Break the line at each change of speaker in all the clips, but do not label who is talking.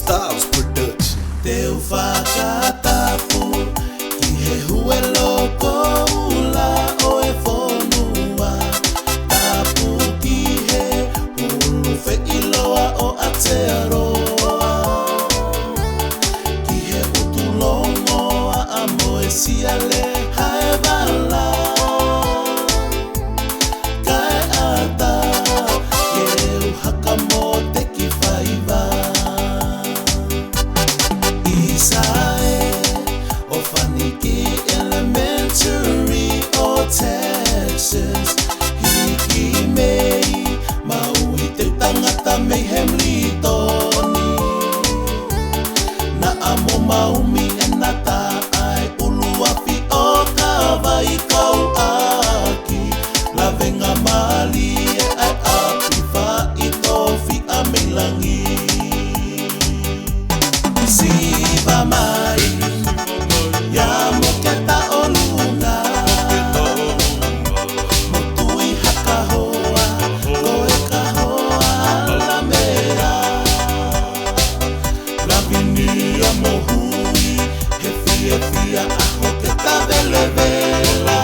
Styles Production.
Teu whakatapu ki he hue loko ula o e whonua. Tapu ki he hulu wheiloa o Aotearoa. Ki he utulongoa a moe siale hae wala. Kae ata keu haka mo te ki whaiwa. Isae o Whaniki Elementary o Texas. Hiki mei maui te tangata mei hemli toni. Na amo maumi e na taai uluafi o ka vai kau aki. La venga mali e ai api whai tofi a meilangi. Siva mai, ya mo ke taolunga. Mo tui haka hoa, koe ka hoa la mea. La vinia mo hui, he fia aho ke ta vele vela.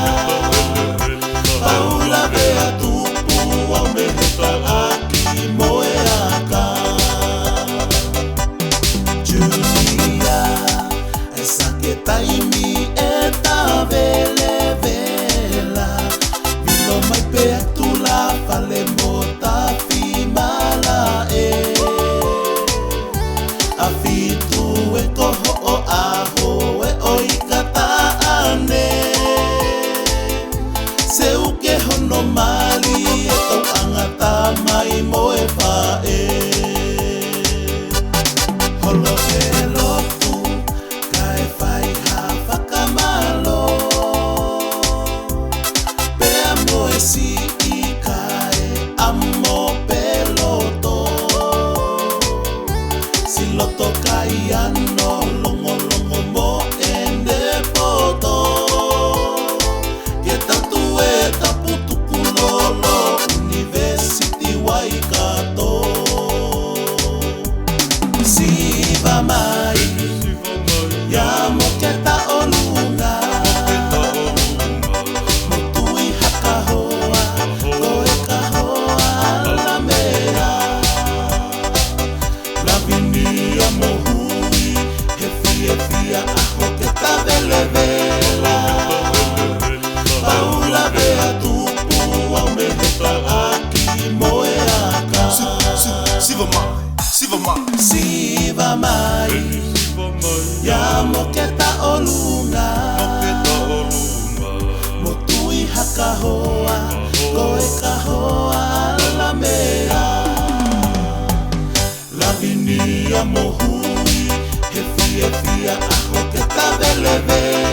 Paula vea tupu au me heta aki moe aka. Julia, esa que taimi e ta vele vela. Vilo mai pe tu la fale mota fi mala e. A fi tu e koho o aho e o ikata ane. Se uke hono mali e tau angata mai moe pae. Holo e lotu, kai whai ha whakamalo. Pea moe si i kai amo peloto. Si loto kai ano longo mo ende poto. Ke tatu e tapu tuku lolo University Waikato. Siva mai, ya mo ke taolunga. Mo tui haka hoa, koe ka hoa la mea. La vinia mo hui, he fia aho ke ta vele vela. Paula vea tupu au me heta aki moe aka.
Siva mai.
Siva mai, ya mo ke taolunga. Mo tui haka hoa, koe ka hoa la mea. La vinia mo hui, he fia aho ke ta vele vela.